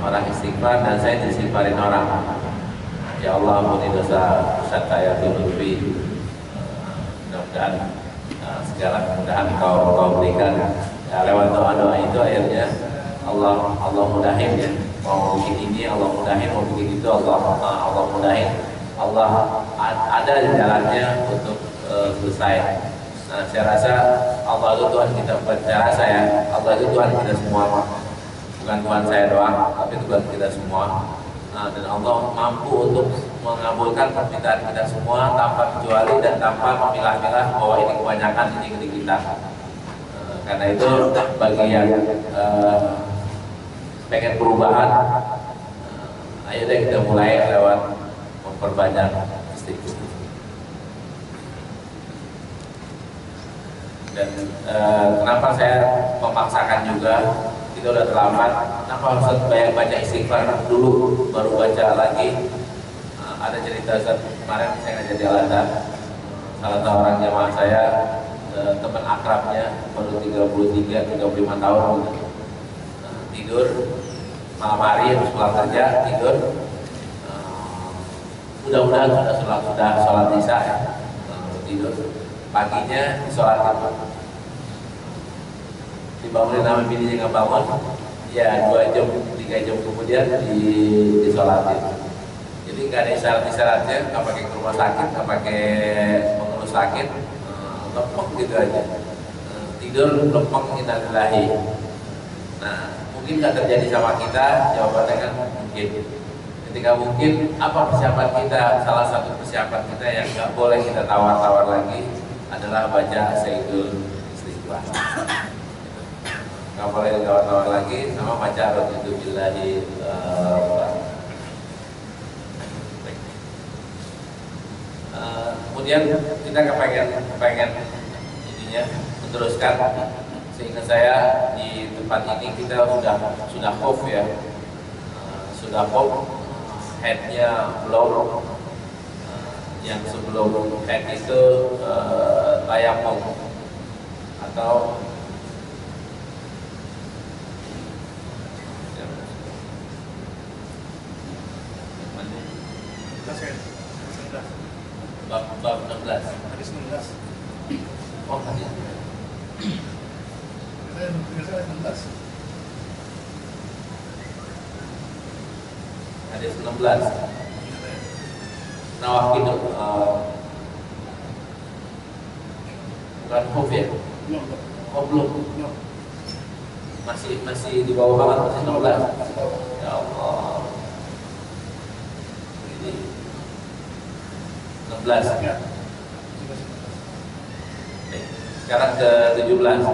orang istighfar dan saya diistighfarin orang. Ya Allah, ampuni dosa saya dulu. Mudah-mudahan segala kemudahan kau berikan. Ya, lewat doa itu akhirnya Allah mudahin ya. Mau bikin ini Allah mudahin, mau bikin itu Allah mudahin. Allah ada jalannya untuk selesai. Nah, saya rasa Allah itu Tuhan kita, saya rasa ya, Allah itu Tuhan kita semua, bukan Tuhan saya doang, tapi Tuhan kita semua. Nah, dan Allah mampu untuk mengabulkan permintaan kita semua tanpa kecuali dan tanpa memilah-milah bahwa ini kebanyakan, ini kita. Karena itu bagi yang pengen perubahan, ayo deh kita mulai lewat memperbanyak istighfar. Dan kenapa saya memaksakan juga, kita udah terlambat, kenapa harus baca istighfar dulu baru baca lagi. Ada cerita kemarin saya ngajak di Al-Azhar, salah satu orang jamaah saya, teman akrabnya baru 33-35 tahun, tidur malam hari habis pulang kerja tidur, mudah-mudahan sudah sholat isya ya, tidur paginya disolatin, dibangunin sama bininya nggak bangun, ya 2 jam 3 jam kemudian disolatin. Jadi nggak ada isyarat-isyaratnya, nggak pakai ke rumah sakit, nggak pakai mengurus sakit, lempeng gitu aja, tidur lempeng innalillahi. Nah, mungkin nggak terjadi sama kita, jawabannya kan mungkin. Ketika mungkin, apa persiapan kita? Salah satu persiapan kita yang nggak boleh kita tawar-tawar lagi adalah baca Sayyidul Istighfar. Nggak boleh ditawar-tawar lagi sama baca Raditu Billahi. Kemudian kita kepengen ininya meneruskan. Sehingga saya di tempat ini kita sudah off ya, sudah off, headnya belum. Yang sebelum head itu tayamum atau bab 16. Hadis 16. Oh, hadis. Saya 16. Hadis 16. Nawakid bukan khuf ya? Oh, belum. Masih di bawah banget, masih 16. Ya Allah. Ini 16 ya. Sekarang ke 17.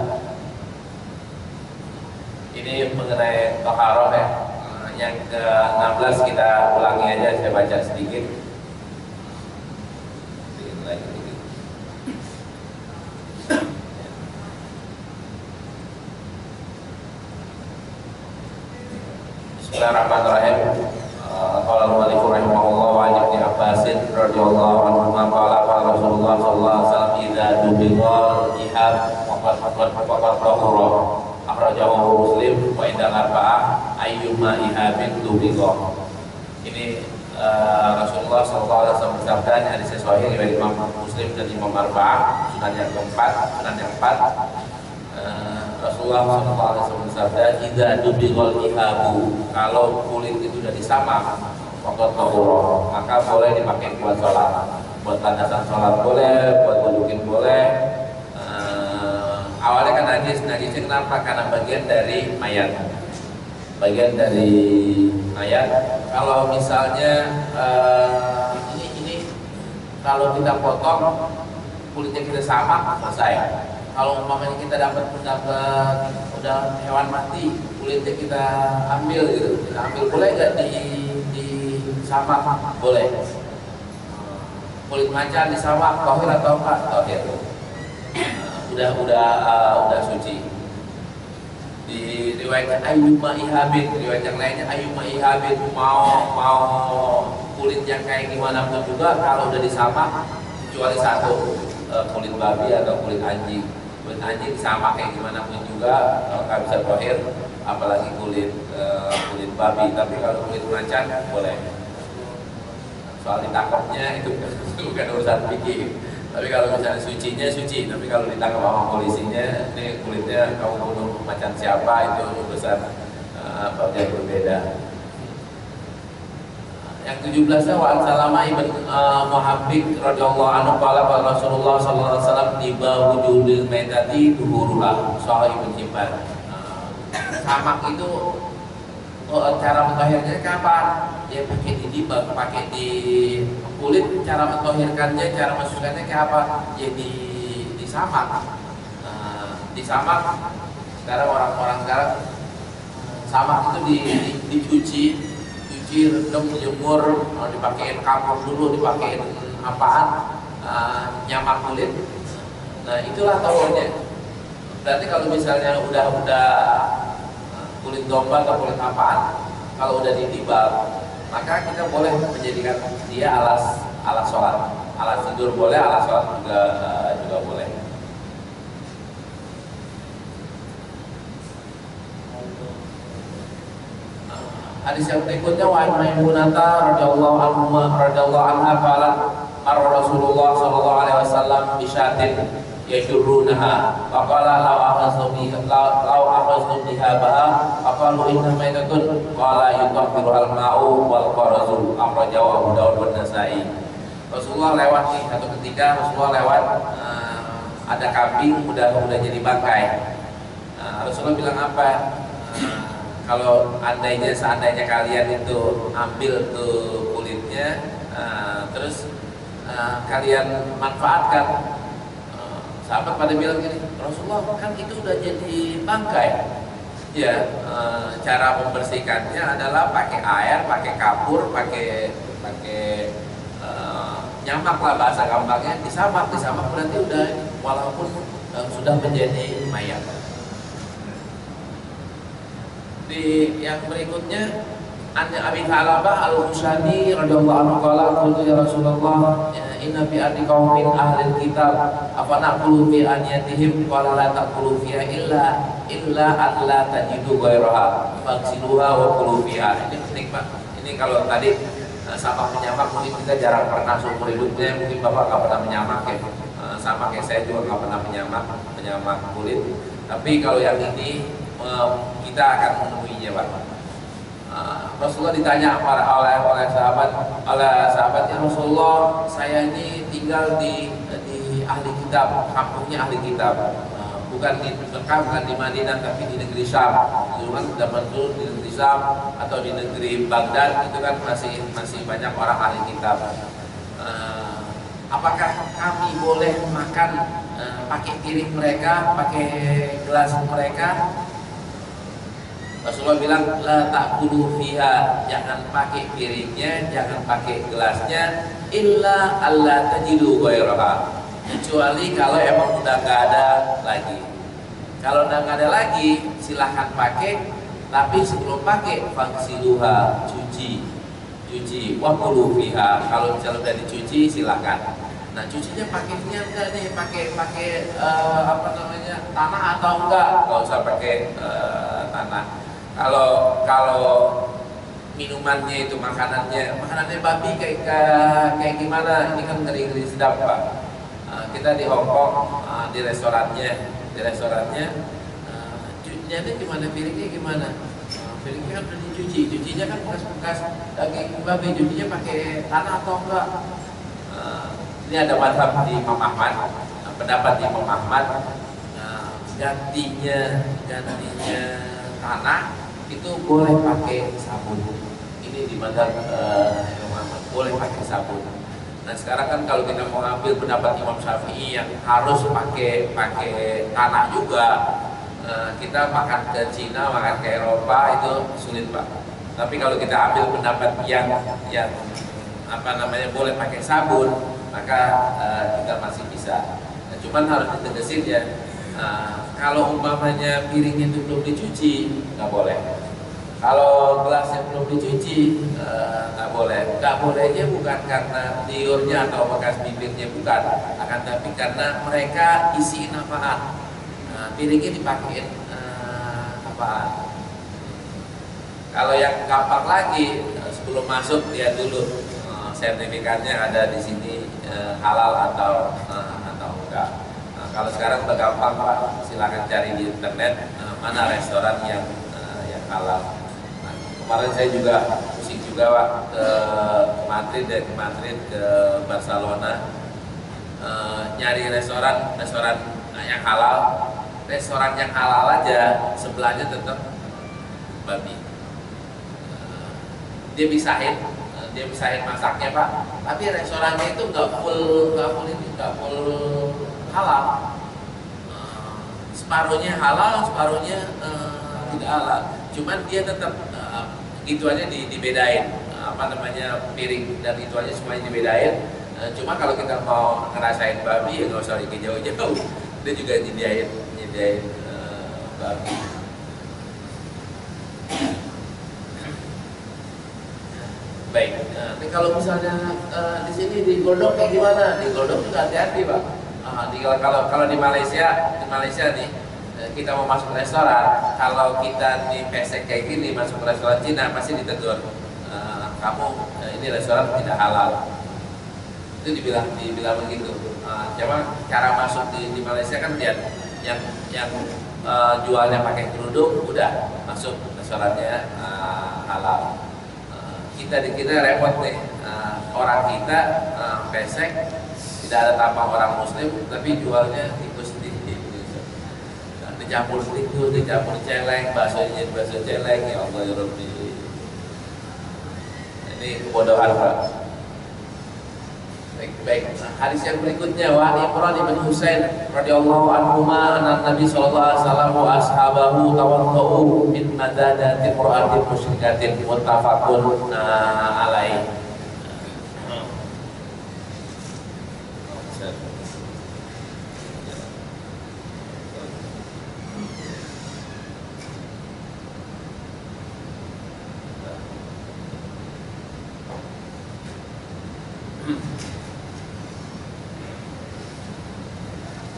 Ini mengenai toharoh ya. Yang ke 16 kita ulangi aja, saya baca sedikit. Bismillahirrahmanirrahim. Qala al-mu'allif rahimahullah wa 'an Ibnu Abbas radhiyallahu anhu qala Rasulullah sallallahu alaihi wasallam idza dubighal ihab faqad tahura. Akhrajahu Muslim wa inda arba'ah ayyuma ihabin dubighal. Ini Rasulullah sallallahu alaihi wasallam bersabda, hadis sahih riwayat Imam Muslim dan Imam Arba'ah, sunan yang keempat, sunan yang 4. Rasulullah SAW bersabda, "Idza dubighal ihabu," kalau kulit itu sudah disamak, faqad tahura, maka boleh dipakai buat sholat, buat landasan sholat boleh, buat wuduin boleh. Awalnya kan najisnya kenapa? Karena bagian dari mayat. Bagian dari mayat. Kalau misalnya ini kalau kita potong kulitnya kita samak, selesai. Kalau umpamanya kita dapat udah hewan mati, kulitnya kita ambil gitu, kita ambil, boleh nggak di samak? Boleh. Kulit macan disamak, tahir atau enggak? Tahir. Udah suci. Di riwayat ayyuma ihabin, riwayat yang lainnya ayyuma ihabin, mau kulit yang kayak gimana pun juga kalau udah disamak, kecuali satu, kulit babi atau kulit anjing. Kulit anjing sama kayak gimana pun juga, kalau nggak bisa tahir, apalagi kulit babi. Tapi kalau kulit macan boleh. Soal ditangkapnya itu bukan urusan fikih. Tapi kalau misalnya sucinya suci, tapi kalau ditangkap sama polisinya, ini kulitnya kamu bunuh macan siapa, itu urusan yang berbeda. Yang 17-nya wa Salamah ibn Muhabbik radhiyallahu anhu qala Rasulullah sallallahu alaihi wasallam tiba wujudil maitati duhuruha Sahih Ibnu Hibban. Samak itu cara mentahirnya kapan? Dia pakai di dibak, pakai di kulit. Cara mentahirkannya, cara masukkannya kayak apa? Ya di samak. Disamak. Sekarang orang-orang sekarang samak itu dicuci, rendam, jemur, dipakein kapur dulu, dipakein apaan, nyamak kulit. Nah itulah tawurnya. Berarti kalau misalnya udah kulit domba atau kulit apaan, kalau udah ditibal, maka kita boleh menjadikan dia alas sholat, alas tidur boleh, alas sholat juga boleh. Hadis yang berikutnya wa Maimunata radhiyallahu anha qalat marra Rasulullah sallallahu alaihi wasallam bi syatin yashurrunaha wa qala law akhadhtum biha ba'a aqalu inna maitatun qala yutahhiru al-ma'u wal qarazu akhrajahu Abu Dawud wa Nasa'i. Rasulullah lewat nih satu ketika Rasulullah lewat ada kambing udah jadi bangkai. Rasulullah bilang apa? Kalau seandainya kalian itu ambil tuh kulitnya, terus kalian manfaatkan, sahabat pada bilang gini, Rasulullah kan itu udah jadi bangkai. Ya, cara membersihkannya adalah pakai air, pakai kapur, pakai nyamak lah bahasa gampangnya, disamak berarti udah walaupun sudah menjadi mayat. Di yang berikutnya Abi Thalabah Al-Husaini radhiyallahu anhu qala qultu ya Rasulullah inna fi ardi qaumin ahli kitab afa naqulu fi aniyatihim qala la taqulu fiha illa alla tajidu ghairaha faghsiluha wa qulu fiha. Ini penting Pak. Ini kalau tadi samak menyamak mungkin kita jarang pernah seumur hidupnya, mungkin Bapak nggak pernah menyamak ya. Sama kayak saya juga nggak pernah menyamak kulit. Tapi kalau yang ini kita akan menemuinya Pak. Rasulullah ditanya oleh sahabatnya, Rasulullah saya ini tinggal di ahli kitab, kampungnya ahli kitab, bukan di Mekah, bukan di Madinah, tapi di negeri Syam. Zaman dulu di negeri Syam atau di negeri Baghdad itu kan masih banyak orang ahli kitab. Apakah kami boleh makan pakai piring mereka, pakai gelas mereka? Rasulullah bilang la ta'kulu fiha, jangan pakai piringnya, jangan pakai gelasnya, illa alla tajidu ghairaha, kecuali kalau emang udah nggak ada lagi. Kalau udah nggak ada lagi silahkan pakai, tapi sebelum pakai faghsiluha, cuci wa kulu fiha. Kalau misalnya udah dicuci silahkan. Nah cucinya pakainya enggak nih, pakai tanah atau enggak? Nggak usah pakai tanah. Kalau minumannya itu makanannya babi kayak gimana? Ini kan ngeri sedap Pak. Kita di Hongkong di restorannya cucinya gimana, piringnya gimana? Piringnya kan udah cucinya kan bekas daging babi, cucinya pakai tanah atau enggak? Ini ada mazhab di Imam Ahmad, pendapat di Imam Ahmad, gantinya tanah itu boleh pakai sabun. Ini di mazhab Imam Ahmad, boleh pakai sabun. Nah sekarang kan kalau kita mau ambil pendapat Imam Syafi'i yang harus pakai tanah juga, kita makan ke Cina, makan ke Eropa itu sulit Pak. Tapi kalau kita ambil pendapat yang boleh pakai sabun, maka kita masih bisa. Nah, cuman harus ditegesin ya. Kalau umpamanya piringnya itu belum dicuci, nggak boleh. Kalau gelasnya belum dicuci, nggak boleh. Nggak bolehnya bukan karena liurnya atau bekas bibirnya, bukan. Akan tapi karena mereka isiin apaan. Piringnya dipakein apaan. Kalau yang gampang lagi, sebelum masuk dia dulu sertifikatnya ada di sini halal atau enggak. Nah, kalau sekarang udah gampang Pak, silakan cari di internet mana restoran yang halal. Nah, kemarin saya juga pusing juga Pak ke Madrid, dari Madrid ke Barcelona, nyari restoran yang halal. Restoran yang halal aja sebelahnya tetap babi. Dia bisahin masaknya Pak, tapi restorannya itu nggak full halal. Separuhnya halal, separuhnya tidak halal. Cuman dia tetap gitu aja dibedain, piring dan itu aja semuanya dibedain. Cuma kalau kita mau ngerasain babi ya nggak usah jauh-jauh, dia juga nyediain babi. Baik, nah, kalau misalnya di sini di Godong kayak gimana? Di Godong juga hati-hati Pak. Kalau di Malaysia nih kita mau masuk restoran, kalau kita di pesek kayak gini masuk ke restoran Cina pasti ditegur, kamu ini restoran tidak halal. Itu dibilang begitu. Cuma cara masuk di Malaysia kan lihat yang jualnya pakai kerudung udah masuk restorannya halal. Kita repot nih, orang kita pesek tidak ada tampang orang muslim tapi jualnya tikus di dicampur tikus, dicampur celeng, bakso celeng, ya Allah ya Rabbi. Ini kebodohan Pak. Baik. Hadis yang berikutnya, wa Imran bin Husain radhiyallahu anhuma anna Nabi sallallahu alaihi wasallam wa ashabahu tawaddu min madadati qur'atin musyrikatin muttafaqun alaihi.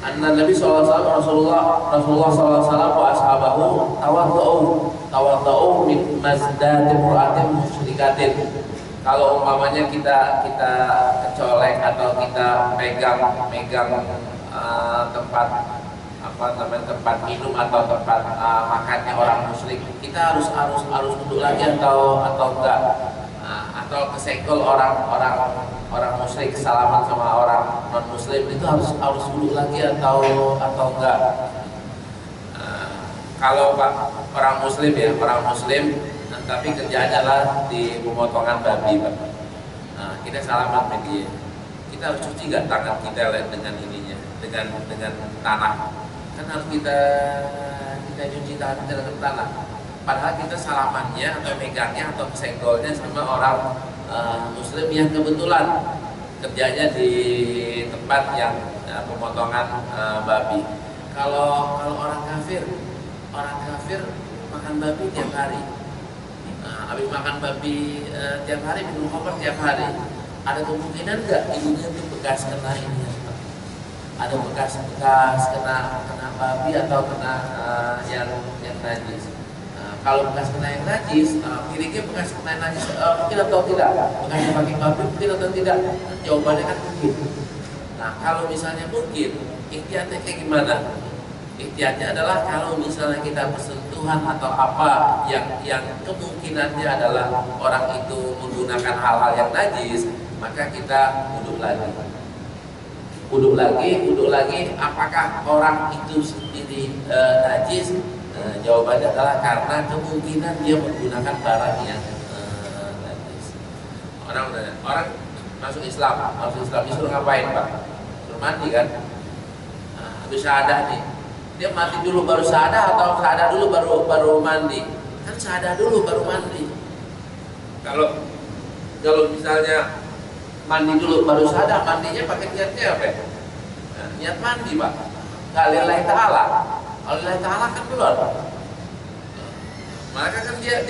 Anna Nabi sallallahu alaihi wasallam Rasulullah sallallahu alaihi wasallam wa ashabahu tawaddu min mazdati qur'atin musyrikatin. Kalau umpamanya kita kecolek atau kita megang tempat tempat minum atau tempat makannya orang musyrik, kita harus duduk lagi atau enggak, atau kesenggol orang musyrik salaman sama orang non muslim itu harus duduk lagi atau enggak. Kalau Pak orang muslim tapi kerjaannya adalah di pemotongan babi Pak. Kita salaman sama dia, kita harus cuci nggak tangan kita dengan ininya, dengan tanah, kan harus kita cuci tangan kita dengan tanah. Padahal kita salamannya atau megangnya atau kesenggolnya sama orang muslim yang kebetulan kerjanya di tempat yang pemotongan babi. Kalau orang kafir makan babi tiap hari. Habis makan babi tiap hari, minum khamr tiap hari, ada kemungkinan nggak ibunya itu bekas kena ini? Ada bekas kena babi atau kena yang najis. Kalau bekas kena yang najis, kira-kira bekas kena yang najis mungkin atau tidak? Bekas pakai babi mungkin atau tidak? Jawabannya kan mungkin. Nah, kalau misalnya mungkin, ikhtiarnya kayak gimana? Ikhtiarnya adalah kalau misalnya kita bersentuhan atau apa yang kemungkinannya adalah orang itu menggunakan hal-hal yang najis, maka kita wudhu lagi. Apakah orang itu sendiri najis? Jawabannya adalah karena kemungkinan dia menggunakan barang yang najis. Orang masuk Islam disuruh ngapain Pak? Disuruh mandi kan? Habis syahadah nih, dia mati dulu baru syahadah atau syahadah dulu baru mandi? Kan syahadah dulu baru mandi. Kalau misalnya mandi dulu baru syahadah, mandinya pakai niatnya apa? Niat mandi Pak. Lillahi ta'ala. Kalau lillahi ta'ala kan keluar. Maka kan dia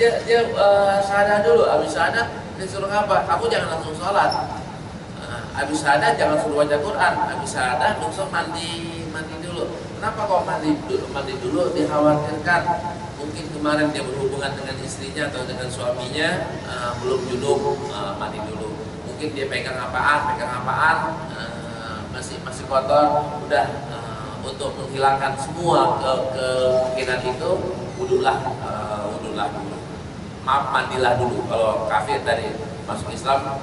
syahadah dulu. Habis syahadah dia suruh apa? Kamu jangan langsung sholat. Habis syahadah jangan suruh baca Quran. Habis syahadah langsung mandi dulu. Kenapa kok mandi dulu? Dikhawatirkan mungkin kemarin dia berhubungan dengan istrinya atau dengan suaminya belum junub, mandi dulu. Mungkin dia pegang apaan, masih kotor, udah untuk menghilangkan semua kemungkinan itu, wudulah dulu. Maaf, mandilah dulu. Kalau kafir dari masuk Islam,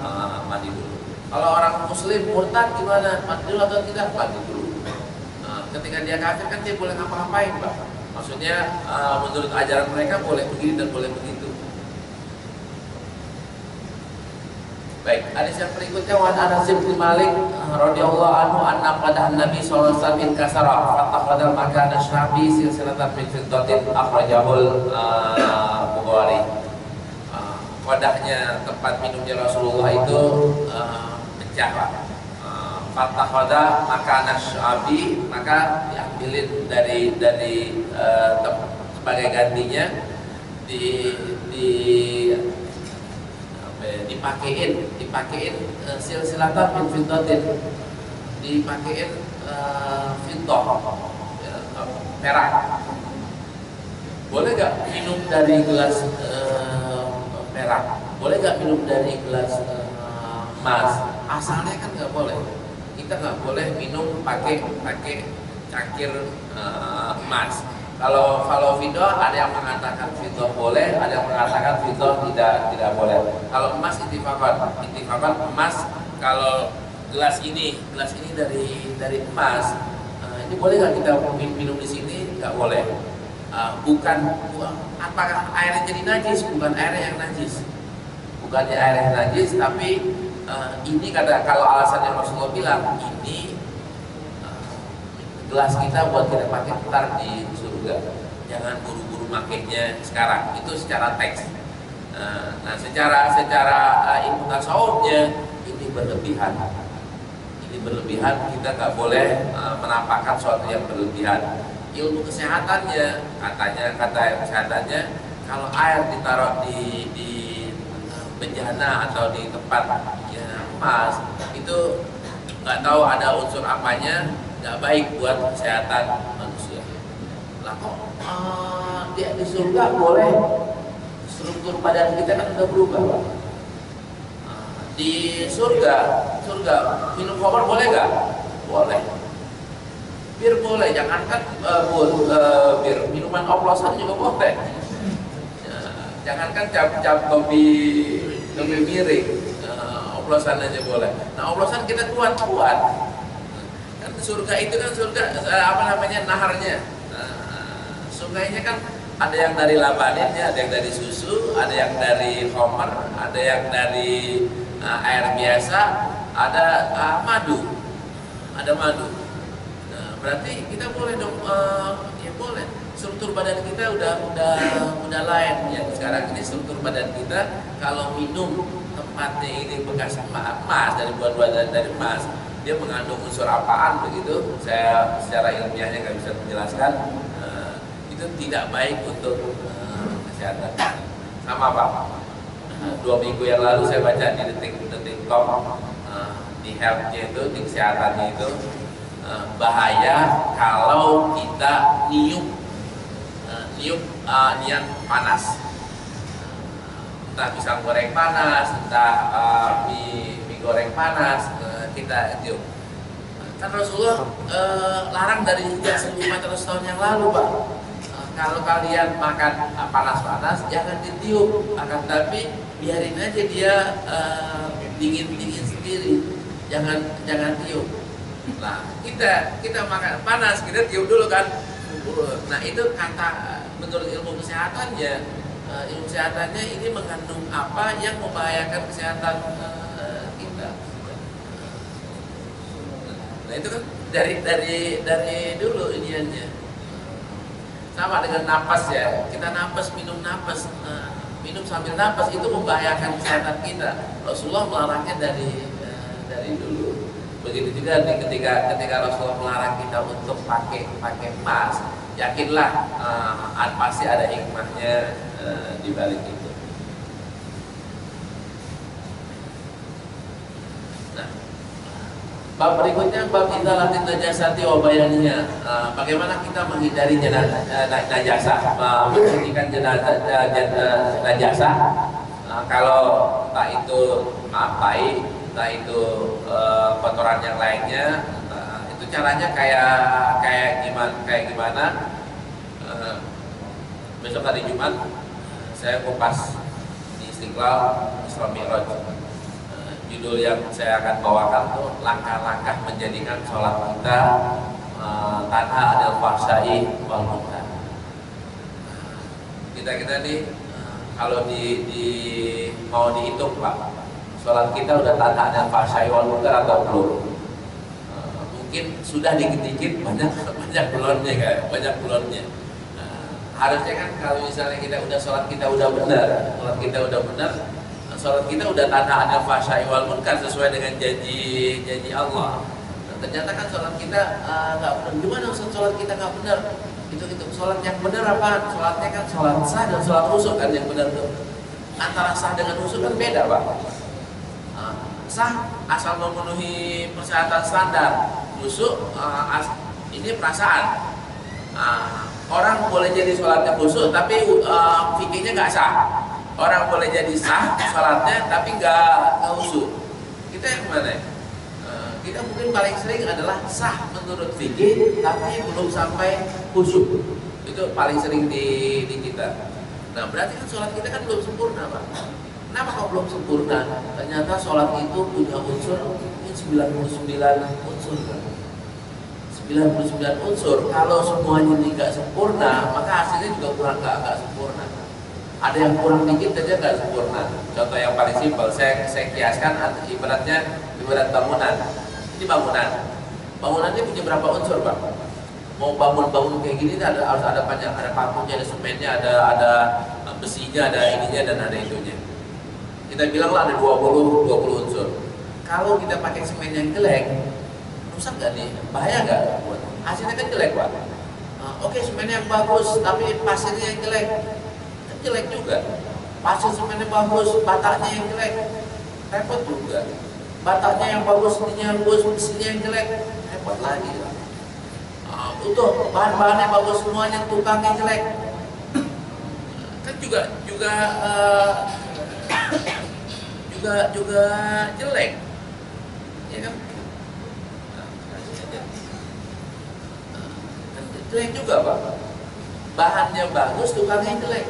mandi dulu. Kalau orang muslim murtad gimana? Mandi dulu atau tidak? Mandi dulu. Ketika dia kafir kan dia boleh ngapa-ngapain, Pak. Maksudnya menurut ajaran mereka boleh begini dan boleh begitu. Baik, hadis yang berikutnya wa Anas bin Malik radhiyallahu anhu anna qadah Nabi sallallahu alaihi wasallam kasara fataqadal makana syabi silsilatan min fiddatin akhrajahul Bukhari. Wadahnya tempat minumnya Rasulullah itu pecah. Fataqada makana syabi, maka diambilin dari sebagai gantinya dipakein silsilatan min fiddatin, dipakein fiddah, perak. Boleh gak minum dari gelas perak? Boleh gak minum dari gelas emas? Asalnya kan gak boleh. Kita gak boleh minum pakai cangkir emas. Kalau fiddah ada yang mengatakan fiddah boleh, ada yang mengatakan fiddah tidak boleh. Kalau emas ittifaqan emas. Kalau gelas ini dari emas, ini boleh nggak kita minum di sini? Nggak boleh. Bukan apakah airnya jadi najis? Bukan airnya yang najis, bukannya air yang najis, tapi ini kalau alasannya Rasulullah bilang ini gelas kita buat kita pakai ntar di surga, jangan buru-buru makainya sekarang. Itu secara teks. Nah, secara ilmu tasawufnya ini berlebihan. Kita nggak boleh menampakkan sesuatu yang berlebihan. Ilmu kesehatannya, kata kesehatannya, kalau air ditaruh di bejana atau di tempat emas itu nggak tahu ada unsur apanya, nggak baik buat kesehatan manusia. Lah kok dia di surga boleh? Struktur badan kita kan udah berubah, Pak. Di surga minum khamar boleh nggak? Boleh. Bir boleh, jangankan bir, minuman oplosan juga boleh. Jangankan cap kopi miring, oplosan aja boleh. Nah, oplosan kita kuat. Kan surga itu kan naharnya. Sungainya kan ada yang dari labaninnya, ada yang dari susu, ada yang dari khamar, ada yang dari air biasa, ada madu. Nah, berarti kita boleh dong, ya boleh. Struktur badan kita udah lain ya. Sekarang ini struktur badan kita kalau minum tempatnya ini bekas emas, dari buah-buahan dari emas, dia mengandung unsur apaan begitu? Saya secara ilmiahnya nggak bisa menjelaskan. Itu tidak baik untuk kesehatan. Sama Pak. 2 minggu yang lalu saya baca di detik.com, di health-nya itu, di kesehatannya itu, bahaya kalau kita niup niat panas. Entah pisang goreng panas, entah mie goreng panas, kita tiup. Kan Rasulullah larang dari sejak 1.400 tahun yang lalu, Pak. Kalau kalian makan panas-panas jangan ditiup, akan tapi biarin aja dia dingin sendiri, jangan tiup. Nah, kita makan panas kita tiup dulu kan. Nah, itu kata menurut ilmu kesehatannya ini mengandung apa yang membahayakan kesehatan kita. Nah, itu kan dari dulu iniannya. Sama dengan napas ya, kita minum napas, minum sambil napas itu membahayakan kesehatan kita. Rasulullah melarangnya dari dulu. Begitu juga ketika Rasulullah melarang kita untuk pakai emas, yakinlah pasti ada hikmahnya di balik itu. Nah, Bab berikutnya bab izalatin najasati wa bayaninya. Bagaimana kita menghindari najasah, membersihkan najasah. Kalau tak itu tai, tak itu kotoran yang lainnya, itu caranya kayak gimana? Besok hari Jumat saya kupas di Istiqlal Isra Mi'raj. Judul yang saya akan bawakan tuh langkah-langkah menjadikan sholat kita tanha adil fahsyai wal munkar. Kita nih kalau mau dihitung Pak, sholat kita udah tanha adil fahsyai wal munkar atau belum? Mungkin sudah dikit-dikit, banyak belumnya kayak banyak belumnya. Harusnya kan kalau misalnya sholat kita udah benar, sholat kita udah tanha adil fahsyai wal munkar sesuai dengan janji Allah. Nah, ternyata kan sholat kita nggak benar. Gimana sholat kita nggak benar? Itu sholat yang benar apa? Sholatnya kan sholat sah dan sholat khusyuk kan yang benar tuh. Antara sah dengan khusyuk kan beda Pak. Sah asal memenuhi persyaratan standar. Khusyuk ini perasaan. Orang boleh jadi sholatnya khusyuk tapi fikihnya nggak sah. Orang boleh jadi sah sholatnya tapi nggak khusyuk. Kita yang mana? Kita mungkin paling sering adalah sah menurut fikih tapi belum sampai khusyuk. Itu paling sering di kita. Nah berarti kan sholat kita kan belum sempurna Pak. Kenapa kok belum sempurna? Ternyata sholat itu punya unsur 99 unsur kan? 99 unsur. Kalau semuanya ini nggak sempurna maka hasilnya juga nggak sempurna. Ada yang kurang dikit saja nggak sempurna. Contoh yang paling simpel, saya kiaskan ibarat bangunan. Ini bangunan ini punya berapa unsur Pak? Mau bangun kayak gini harus ada banyak, ada pakunya, ada semennya, ada besinya, ada ininya dan ada itunya. Kita bilanglah ada 20 unsur. Kalau kita pakai semen yang jelek, rusak nggak nih? Bahaya nggak? Hasilnya kan jelek Pak. Oke, semennya yang bagus tapi pasirnya yang jelek juga. Pasir semennya bagus, bataknya yang jelek, repot juga. Bataknya yang bagus, ininya bagus, besinya yang jelek, repot lagi. Utuh bahan-bahannya bagus semuanya, tukangnya jelek, kan juga jelek, ya kan? Jelek juga Pak. Bahannya bagus, tukangnya jelek.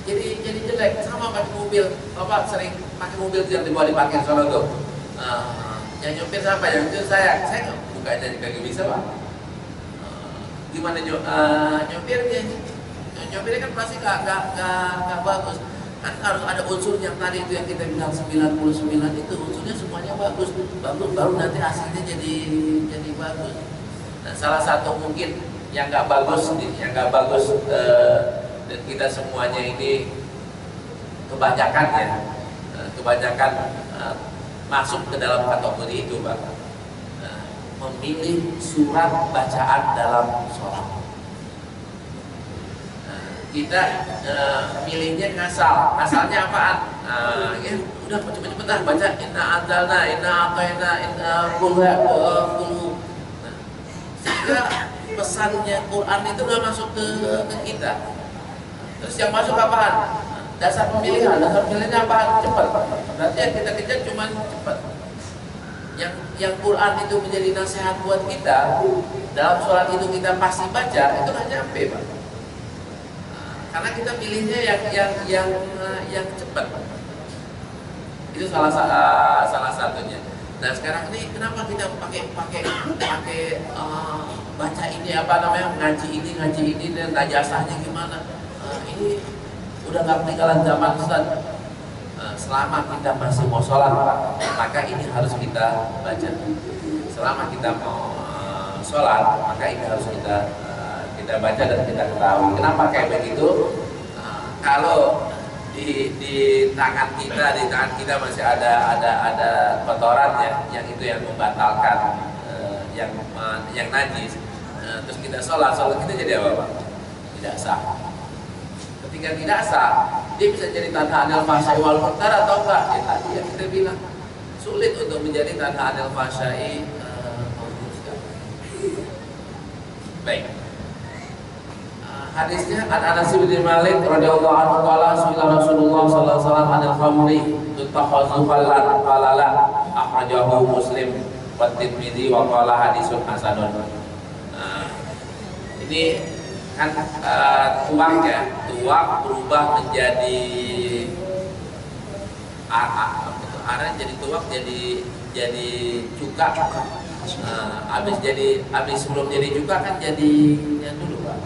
Jadi jelek. Sama pakai mobil. Bapak sering pakai mobil yang dibawa dipakai sono tuh. Yang nyopir siapa? Yang itu saya nggak buka jadi kagak bisa Pak. Gimana nyopirnya? Nyopirnya kan pasti nggak bagus. Kan harus ada unsur yang tadi itu yang kita bilang 99 itu unsurnya semuanya bagus baru nanti hasilnya jadi bagus. Nah salah satu mungkin yang nggak bagus dan kita semuanya ini kebanyakan masuk ke dalam kategori itu Pak. Memilih surat bacaan dalam sholat. Kita milihnya asalnya apaan? Ya udah cepet-cepet dah baca inna anzalna, inna a'tayna, inna qul sehingga pesannya Quran itu udah masuk ke kita. Terus yang masuk apaan? Dasar pemilihannya apaan? Cepat. Berarti yang kita kejar cuma cepat. Yang Quran itu menjadi nasihat buat kita dalam sholat itu kita pasti baca itu nggak nyampe Pak. Karena kita pilihnya yang cepat. Itu salah satunya. Nah sekarang ini kenapa kita pakai baca ini ngaji ini dan najasahnya gimana? Ini udah nggak ketinggalan zaman Ustaz. Selama kita masih mau sholat maka ini harus kita baca. Selama kita mau sholat maka ini harus kita baca dan kita ketahui. Kenapa kayak begitu? Kalau di tangan kita masih ada kotoran yang itu yang membatalkan yang najis. Terus kita sholat kita jadi apa Pak? Tidak sah. Ketika tidak sah, dia bisa jadi tanha anil fahsyai wal munkar atau enggak? Ya tadi yang kita bilang sulit untuk menjadi tanha anil fahsyai Baik. Hadisnya an Anas bin Malik radhiyallahu anhu qala su'ila Rasulullah sallallahu alaihi wasallam anil khamri tutakhazu halal akhrajahu Muslim wa Tirmidzi wa qala hadisun hasanun. Ini kan tuak ya, tuak berubah menjadi arah jadi tuak jadi cuka. Habis sebelum jadi cuka kan jadi yang dulu Pak.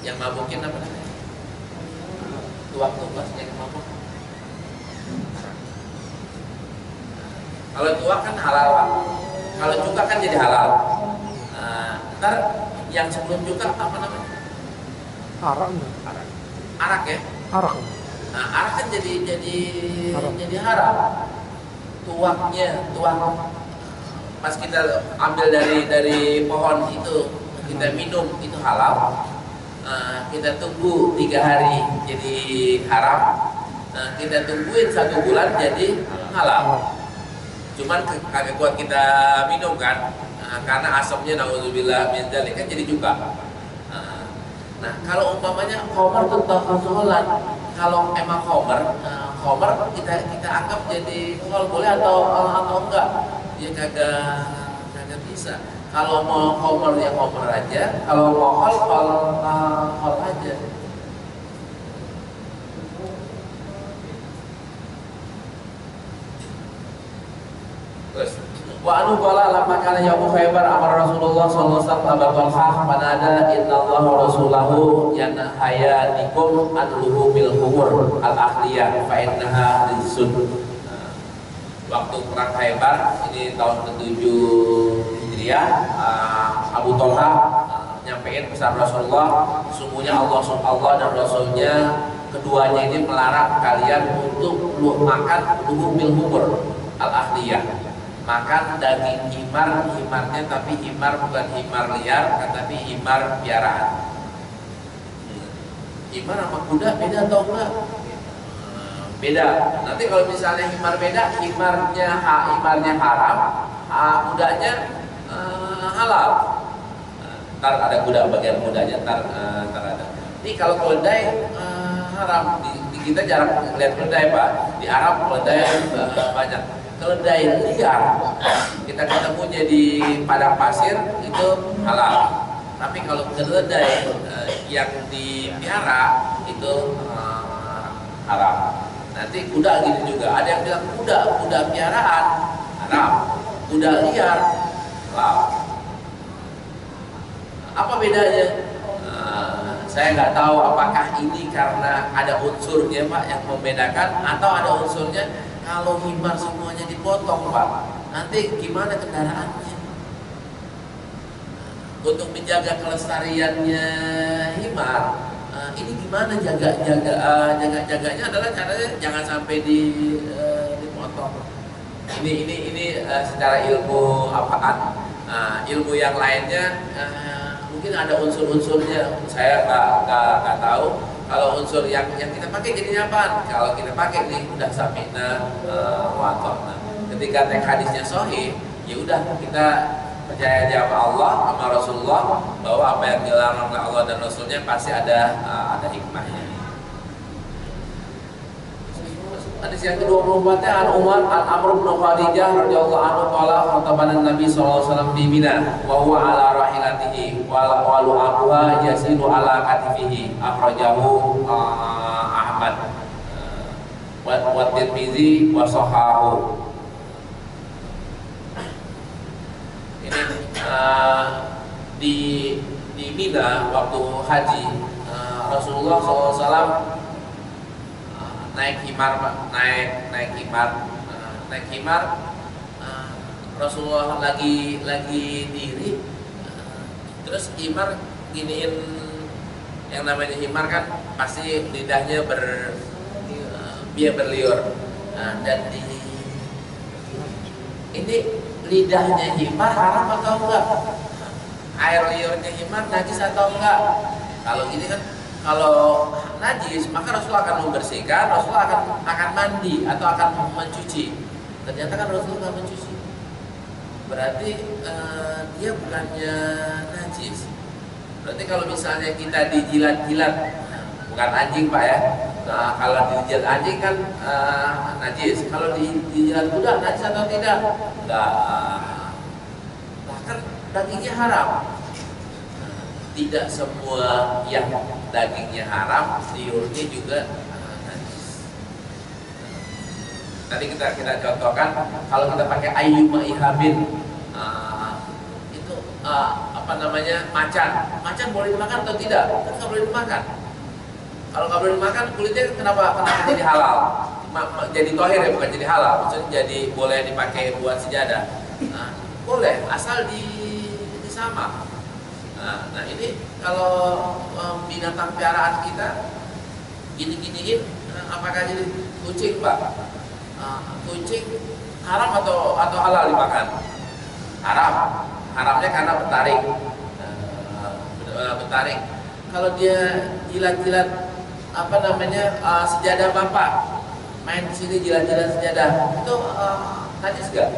Yang mabukin apa namanya? Tuak yang mabuk. Kalau tuak kan halal Pak. Kalau cuka kan jadi halal. Ntar yang sebelum cuka apa namanya? Arak. Arak ya? Arak. Nah, arak kan jadi haram. Tuak pas kita ambil dari pohon itu kita minum itu halal. Kita tunggu 3 hari jadi haram. Kita tungguin 1 bulan jadi halal. Cuman kagak kuat kita minum kan, karena asamnya nauzubillah min dzalik kan jadi juga. Nah, kalau umpamanya khamar tutakhazulan, kalau emang khamar kita anggap jadi hal boleh atau enggak? Ya kagak bisa. Kalau mau khamar ya khamar aja, kalau mau hal aja. Terus wa anu qala lamma kana yaum Khaibar amar Rasulullah sallallahu alaihi wasallam Abu Talha fanada innallaha wa rasulahu yanhayanikum an luhumil humur al ahliyah fa innaha rizsun. Waktu perang Khaibar ini tahun ke-7 Hijriah, Abu Talha nyampein pesan Rasulullah, sungguhnya Allah dan Rasulnya keduanya ini melarang kalian untuk makan luhumil humur al ahliyah, makan daging himarnya tapi himar bukan himar liar, tapi himar piaraan. Himar sama kuda beda atau enggak? Beda. Nanti kalau misalnya himar beda, himarnya haram, kudanya halal. Ntar ada kuda bagian kudanya, ntar ada. Ini kalau keledai haram. Di kita jarang lihat keledai Pak. Di Arab keledai banyak. Keledai liar kita ketemunya di padang pasir itu halal. Tapi kalau keledai yang dipiara itu haram. Nanti kuda gitu juga. Ada yang bilang kuda piaraan haram, kuda liar halal. Apa bedanya? Saya nggak tahu apakah ini karena ada unsurnya Pak yang membedakan, atau ada unsurnya kalau himar semuanya dipotong Pak, nanti gimana kendaraannya? Untuk menjaga kelestariannya himar, ini gimana jaganya adalah caranya jangan sampai dipotong. Ini secara ilmu apaan? Ilmu yang lainnya mungkin ada unsur-unsurnya, saya nggak tahu. Kalau unsur yang kita pakai jadinya apa? Kalau kita pakai nih udah samina wa ta'na. Ketika teks hadisnya sahih, ya udah kita percaya aja sama Allah, sama Rasulullah, bahwa apa yang dilarang oleh Allah dan Rasulnya pasti ada hikmahnya. Hadis yang ke-24-nya an Umar an Amr bin Khadijah radhiyallahu anhu qala khatabana Nabi sallallahu alaihi wasallam di Mina wa huwa ala rahilatihi wa abuha yasilu ala katifihi akhrajahu Ahmad wa Tirmidzi wa sahahu. Ini di Mina waktu haji, Rasulullah SAW naik himar Pak, naik himar. Rasulullah lagi diri, terus himar giniin, yang namanya himar kan pasti lidahnya berliur. Dan ini lidahnya himar haram atau enggak? Air liurnya himar najis atau enggak? Kalau gini kan, kalau najis maka Rasulullah akan membersihkan, Rasulullah akan mandi atau akan mencuci. Ternyata kan Rasulullah akan mencuci. berarti dia bukannya najis. Berarti kalau misalnya kita dijilat-jilat, bukan anjing Pak ya. Nah, kalau dijilat anjing kan najis. Kalau dijilat kuda najis atau tidak? Enggak. Bahkan dagingnya haram. Tidak semua yang dagingnya haram, liurnya juga najis. Tadi kita contohkan, kalau kita pakai ayyuma ihabin, itu apa namanya, macan boleh dimakan atau tidak? Kan nggak boleh dimakan. Kalau nggak boleh dimakan, kulitnya kenapa jadi halal? Jadi tohir ya, bukan jadi halal. Maksudnya jadi boleh dipakai buat sejadah. Boleh, asal disama. Nah ini kalau binatang piaraan kita gini-giniin, apakah jadi kucing Pak? Kucing haram atau halal dimakan? Haram. Haramnya karena bertaring. Bertaring. Kalau dia jilat-jilat apa namanya sejadah Bapak, main di sini jilat-jilat sejadah, itu najis gak?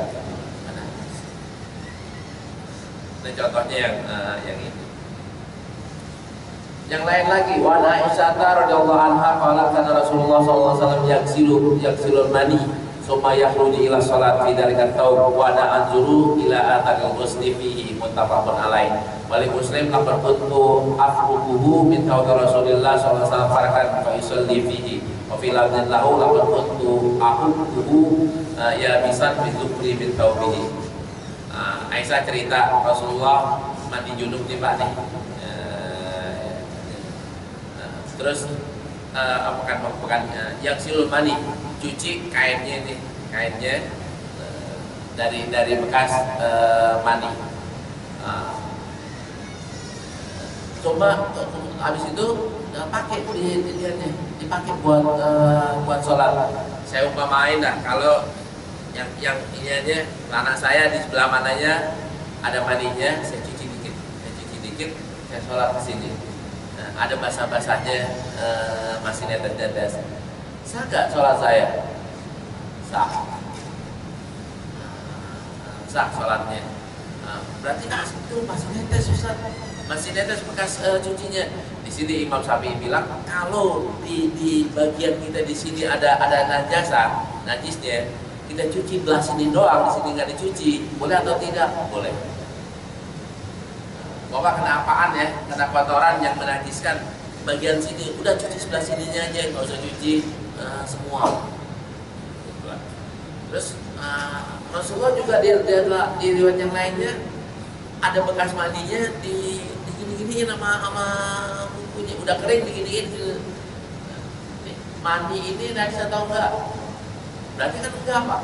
Nah contohnya yang ini. Yang lain lagi, wa Aisyah radhiyallahu anha qalat kana Rasulullah sallallahu alaihi wasallam yaksilul mani summa yakhruju ila salat fi dzalika thawb wa anzuru ila athaqil ghusli fihi muttafaqun alaih. Wali Muslim laqad kuntu afruquhu min thawbi Rasulillah sallallahu alaihi wasallam farakan fa yusalli fihi wa fi lafdhin lahu laqad kuntu aqutuhu ya bisan bi dhukri min thawbihi. Aisyah cerita Rasulullah mandi junub nih Pak nih. Terus bukan yaksilul mani, cuci kainnya nih, kainnya dari bekas mani. Cuma habis itu pakai dipakai buat sholat. Saya umpamain dah, kalau yang ini aja, anak saya di sebelah mananya ada maninya, saya cuci dikit, saya sholat ke sini. Ada basah-basahnya, masih netes-netes. Sah gak sholat saya? Sah. Sah sholatnya. Berarti itu masih netes Ustaz. Masih netes bekas cucinya. Di sini Imam Syafi'i bilang kalau di bagian kita di sini ada najisnya, kita cuci belah sini doang, di sini nggak dicuci, boleh atau tidak? Boleh. Bapak kena apaan ya? Kena kotoran yang menajiskan bagian sini, udah cuci sebelah sininya aja, nggak usah cuci semua. Terus Rasulullah juga di riwayat yang lainnya ada bekas mandinya di gini-giniin sama bukunya, udah kering diginiin. Mandi ini najis atau enggak? Berarti kan enggak Pak.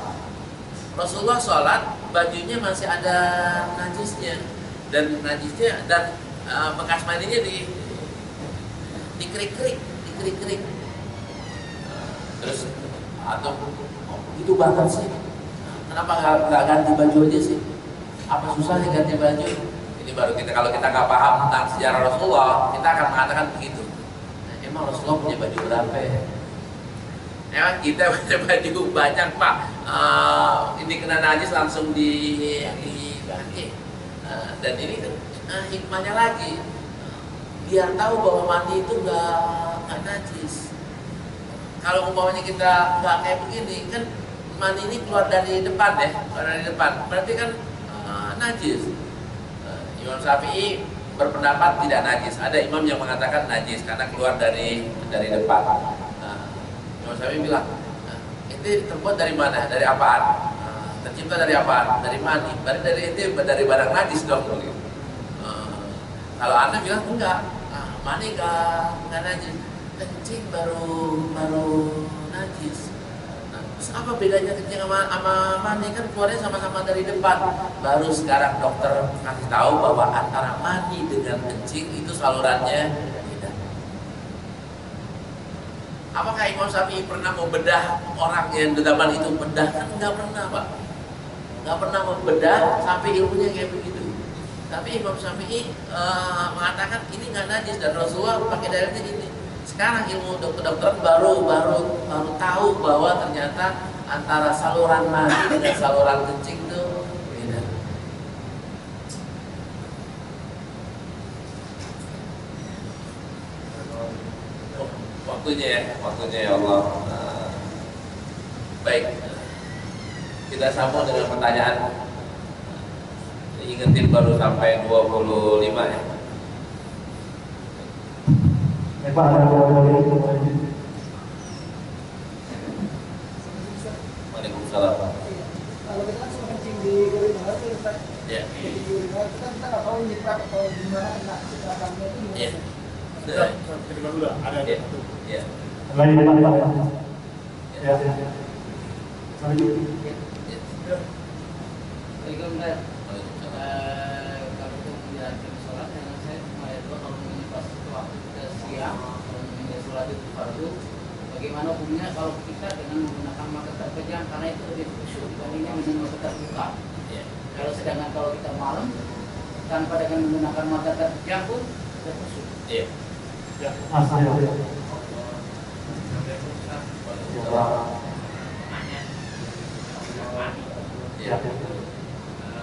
Rasulullah sholat, bajunya masih ada najisnya. Dan bekas mandinya dikerik-kerik. Terus atau itu banget sih, kenapa nggak ganti baju aja sih? Apa susahnya ganti baju? Ini baru kalau kita nggak paham tentang sejarah Rasulullah, kita akan mengatakan begitu. Emang Rasulullah punya baju berapa ya? Emang kita punya baju banyak Pak. Ini kena najis langsung diganti. Dan ini kan hikmahnya lagi, biar tahu bahwa mandi itu nggak najis. Kalau umpamanya kita nggak kayak begini, kan mandi ini keluar dari depan ya, berarti kan najis. Imam Syafi'i berpendapat tidak najis. Ada imam yang mengatakan najis karena keluar dari depan. Imam Syafi'i bilang, itu terbuat dari mana? Dari apaan? Tercipta dari apa? Dari mani. Berarti dari barang najis dong. Kalau Anda bilang enggak, mani enggak najis, kencing baru najis. Terus apa bedanya kencing sama mani? Kan keluarnya sama-sama dari depan. Baru sekarang dokter kasih tahu bahwa antara mani dengan kencing itu salurannya beda. Apakah Imam Syafi'i pernah mau bedah orang yang di zaman itu? Bedah kan enggak pernah Pak. Nggak pernah membedah sampai ilmunya kayak begitu. Tapi Imam Syafi'i mengatakan ini nggak najis dan Rasulullah pakai dalilnya ini. Sekarang ilmu dokter-dokter baru tahu bahwa ternyata antara saluran mani dengan saluran kencing itu beda. waktunya ya Allah. Baik, kita sambung dengan pertanyaan. Ingetin baru sampai 25 ya. Pak, ada Waalaikumsalam. Kalau kita kan suka kencing di urinal itu, Ustaz. Ya. Di urinal itu kan kita nggak tahu nyiprat atau gimana kena cipratannya itu gimana? Ya. Kedua dulu ada Ya. satu. Ya. Lagi di depan, Pak. Ya. Sampai dulu. Waalaikumsalam. Kalau kemudian sholat, yang saya cuma itu kalau pas waktu kita siang, kalau mengingat sholat itu fardu, bagaimana hukumnya kalau kita dengan menggunakan mata terpejam karena itu lebih khusyuk dibandingkan dengan mata terbuka. Ya. Kalau sedangkan kalau kita malam tanpa dengan menggunakan mata terpejam pun tidak khusyuk. Ya. Ya, Mas. Ya. Ya.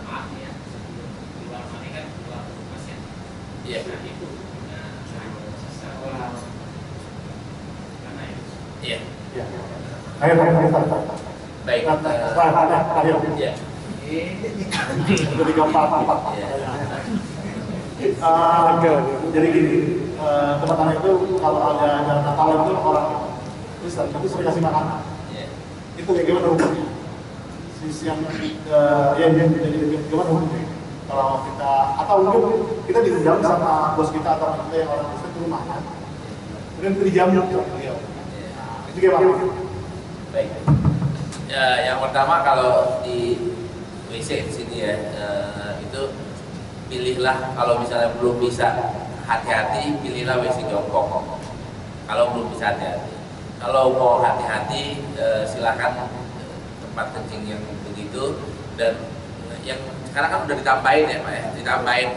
Maaf ya, di luar mana kan keluar pasien. Ya. Itu Ya. Ya. Ayo, Pak. Baik. Ayo. Ya. Udah 34. Ya. Jadi gini, tempat itu kalau ada Natal itu orang Kristen itu sering kasih makan. Ya. Itu kayak gimana hukumnya? Sisi yang jadi gimana hukumnya? Kalau kita atau mungkin kita diundang sama bos kita atau kita yang orang Kristen ke rumahnya, kemudian itu dijamu sama beliau. Itu gimana? Baik. Ya, yang pertama kalau di WC di sini ya, itu pilihlah kalau misalnya belum bisa hati-hati, pilihlah WC jongkok. Kalau belum bisa hati-hati. Kalau mau hati-hati, silakan tempat kencing yang begitu, dan yang sekarang kan udah ditambahin ya Pak ya, ditambahin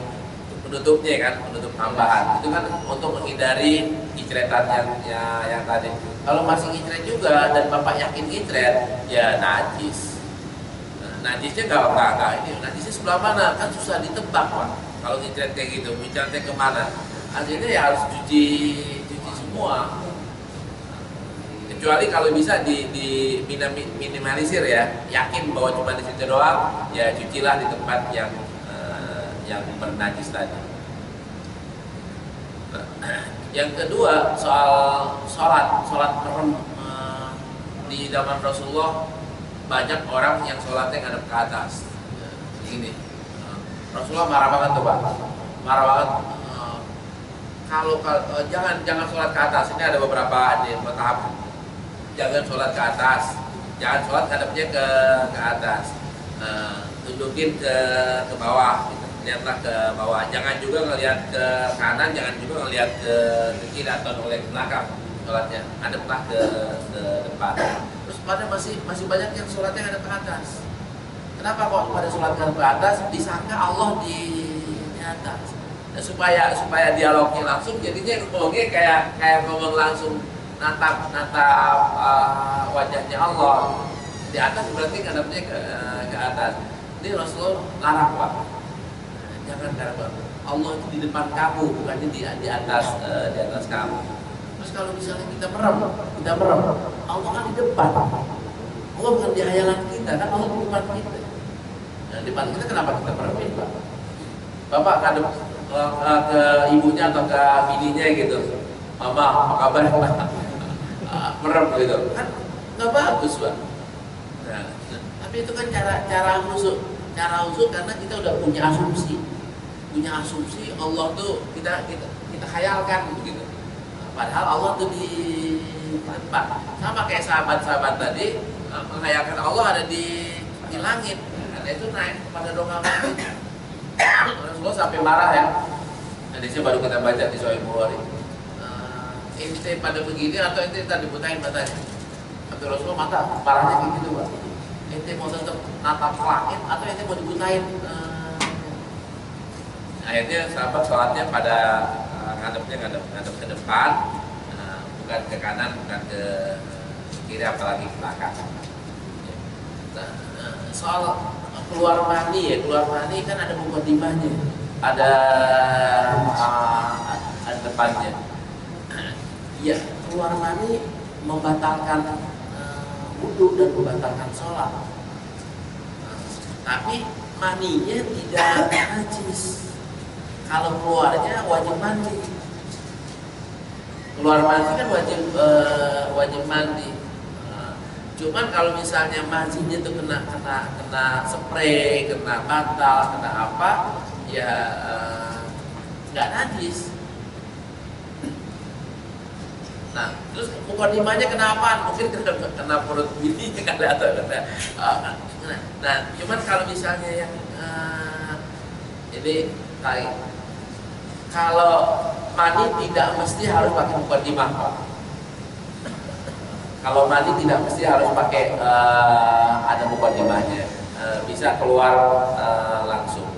penutupnya kan, penutup tambahan. Itu kan untuk menghindari kicretan yang tadi. Kalau masih kicret juga dan Bapak yakin kicret, ya najis. Najisnya nggak ini, najisnya sebelah mana? Kan susah ditebak Pak. Kalau kicret kayak gitu, kicretnya kemana? Akhirnya ya harus cuci semua. Kecuali kalau bisa minimalisir ya, yakin bahwa cuma di situ doang, ya cucilah di tempat yang bernajis tadi. Yang kedua soal sholat merem, di zaman Rasulullah banyak orang yang sholatnya ngadep ke atas. Ini Rasulullah marah banget tuh Pak, marah banget. Kalau jangan sholat ke atas. Ini ada beberapa tahap. Jangan sholat ke atas, jangan sholat ngadepnya ke atas, tunjukin ke bawah, gitu. Lihatlah ke bawah, jangan juga ngelihat ke kanan, jangan juga ngelihat ke kiri atau ngelihat ke belakang. Sholatnya ngadeplah ke depan. Terus pada masih banyak yang sholatnya ngadep ke atas. Kenapa kok pada sholat ngadep ke atas? Disangka Allah di atas. Dan supaya dialognya langsung, jadinya ngomongnya kayak ngomong langsung. Natap wajahnya Allah di atas, berarti ngadepnya ke atas. Ini Rasulullah larang Pak, jangan ngadep. Allah itu di depan kamu, bukannya di atas kamu. Terus kalau misalnya kita merem, Allah kan di depan. Allah bukan di hayalan kita, kan Allah di depan kita. Nah, di depan kita kenapa kita meremin Pak? Bapak ngadep ke ibunya atau ke bininya gitu, Mama, apa kabar? Merem gitu kan nggak bagus Pak. Nah, tapi itu kan cara husuk karena kita udah punya asumsi Allah tuh kita khayalkan begitu. Padahal Allah tuh di tempat, sama kayak sahabat tadi menghayalkan Allah ada di langit, karena itu naik kepada doa mati. Rasulullah sampai marah ya. Hadisnya baru kita baca di Sahih Bukhari. Ente pada begini atau ente tadi butain matanya? Kata Rasulullah, mata parahnya kayak gitu Pak. Ente mau tetap natap langit atau ente mau dibutain? Akhirnya sahabat sholatnya pada ngadep ke depan, bukan ke kanan, bukan ke kiri, apalagi ke belakang. Soal keluar mani kan ada mukadimahnya, ada depannya. Ya, keluar mani membatalkan wudhu dan membatalkan sholat. Tapi maninya tidak najis. Kalau keluarnya wajib mandi. Keluar mandi kan wajib mandi. Cuman kalau misalnya mandinya itu kena spray, kena bantal, kena apa, ya nggak najis. Nah, terus mukadimahnya kenapa? Mungkin kena perut bini kali atau kena. Nah, cuman kalau misalnya yang ini kalau mandi tidak mesti harus pakai mukadimah, Pak. Kalau mandi tidak mesti harus pakai ada mukadimahnya, bisa keluar langsung.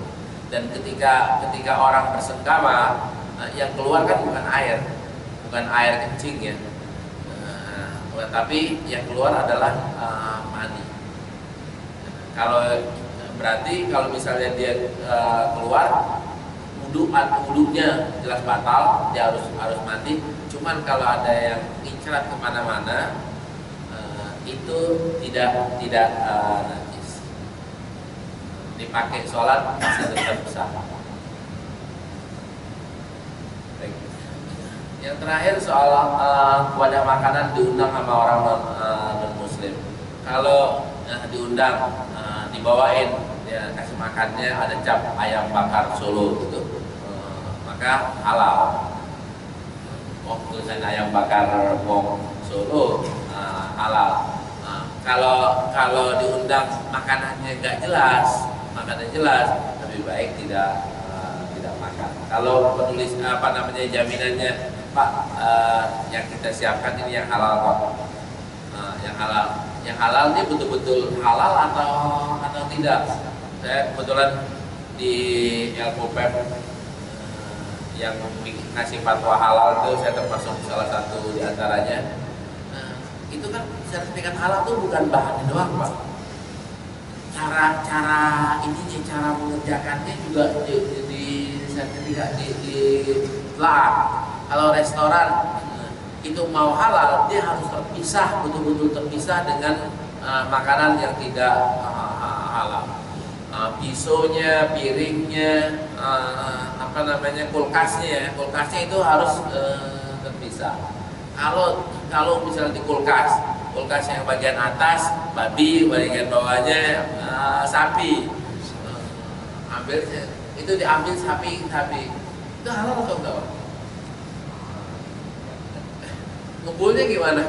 Dan ketika orang bersenggama, yang keluar kan bukan air kencing ya, tapi yang keluar adalah mani. Kalau berarti kalau misalnya dia keluar, wudhunya jelas batal, dia harus mandi. Cuman kalau ada yang ngicrat kemana-mana, itu tidak najis. Dipakai sholat masih tetap sah. Yang terakhir soal wadah makanan diundang sama orang non muslim. Kalau diundang, dibawain, dia kasih makannya ada cap ayam bakar Solo gitu, maka halal. Tulisan ayam bakar Solo halal. Kalau diundang makanannya nggak jelas, lebih baik tidak makan. Kalau penulis jaminannya, Pak, yang kita siapkan ini yang halal kok. Yang halal ini betul-betul halal atau tidak. Saya kebetulan di LPOPEM yang ngasih fatwa halal itu saya termasuk salah satu di antaranya. Itu kan sertifikat halal itu bukan bahannya doang, Pak. Cara mengerjakannya juga di sertifikat ditelaah. Kalau restoran itu mau halal, dia harus terpisah, betul-betul terpisah dengan makanan yang tidak halal. Pisaunya, piringnya, kulkasnya itu harus terpisah. Kalau misalnya di kulkas yang bagian atas babi, bagian bawahnya sapi, diambil sapi itu halal atau enggak? Ngumpulnya gimana?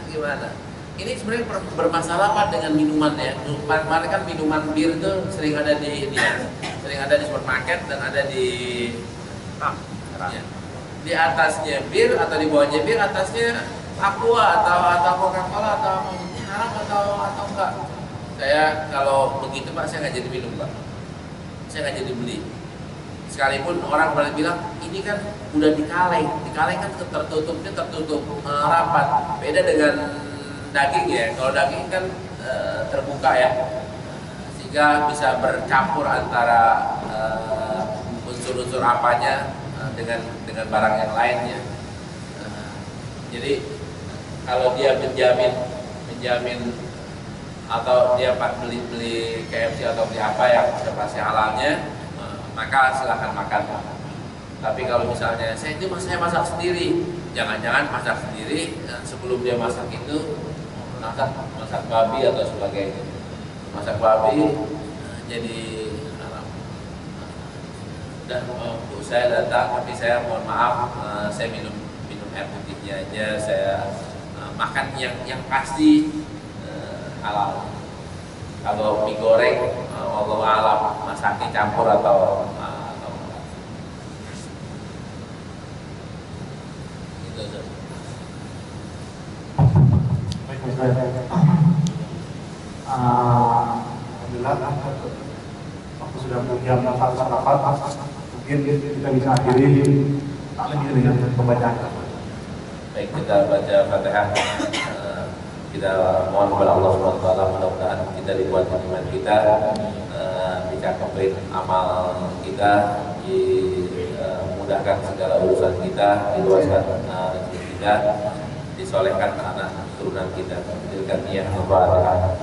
Gimana? Ini sebenarnya bermasalah Pak dengan minuman ya. Kemarin kan minuman bir itu sering ada di supermarket dan ada di di atasnya bir atau di bawahnya bir, atasnya aqua atau Coca-Cola atau ini haram atau enggak? Saya kalau begitu Pak, saya nggak jadi minum Pak. Saya nggak jadi beli. Sekalipun orang pernah bilang ini kan udah dikaleng kan tertutup rapat. Beda dengan daging ya. Kalau daging kan terbuka ya, sehingga bisa bercampur antara unsur-unsur apanya dengan barang yang lainnya. Jadi kalau dia menjamin atau dia beli KFC atau beli apa yang sudah pasti halalnya, maka silahkan makan. Tapi kalau misalnya saya masak sendiri, jangan-jangan masak sendiri sebelum dia masak itu masak babi atau sebagainya. Masak babi jadi haram. Dan Bu saya datang, tapi saya mohon maaf, saya minum air putihnya aja. Saya makan yang pasti halal. Kalau mie goreng, wallahu a'lam, masaknya campur atau itu. Baik, alhamdulillah, waktu sudah jam 1:04, mungkin kita bisa akhiri taklim dengan pembacaan. Baik, kita baca Fatihah. Kita mohon kepada Allah Subhanahu wa taala, mudah-mudahan kita dibuat iman kita, bisa komplit amal kita, dimudahkan segala urusan kita, diluaskan rezeki kita, disolehkan anak turunan kita. Berikan niat Al-Fatihah.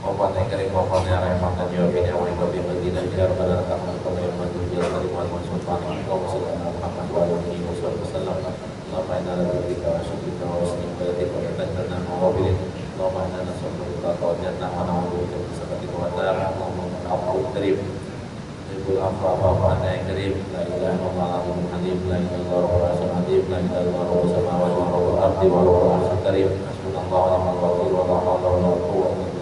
Wafat yang kering, wafat yang rahmat dan jawabin yang wajib lebih berbeda biar pada kamu kepada yang maju bila dari Muhammad Sultan kau sallallahu Muhammad wa alihi wasallam. Allahumma inna na'udzubika wa syukrika wa husni ibadatik wa tajana mawabilin. Allahumma inna nas'aluka al jannah wa na'udzubika min sakhatika wa nar. Allahumma afuwwun karim. Ibu afa anna yang karim. La ilaha illallah al-azimul halim. La ilaha illallah rabbul halim. La ilaha illallah rabbus samawati wa rabbul ardi wa rabbul arsyil karim. Hasbunallahu wa ni'mal wakil wa la haula wa la quwwata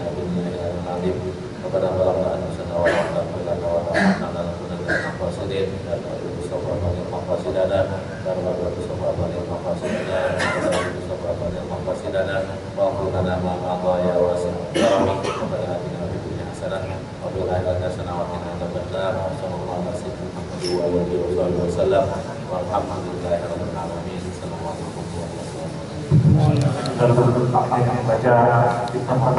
kepada balapaan bersama orang dan berlaku orang dan guna mafasirin dan bersama banyak mafasidana dan bersama banyak mafasidana dan bersama banyak mafasidana waqulana ma ya wasil kepada hati kami punya hasanah wabillahi hasanah wa qina adzabannar sallallahu alaihi wasallam walhamdulillahi rabbil alamin sallallahu alaihi wasallam. Dan untuk apa yang baca di tempat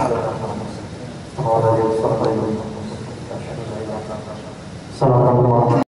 kalau dari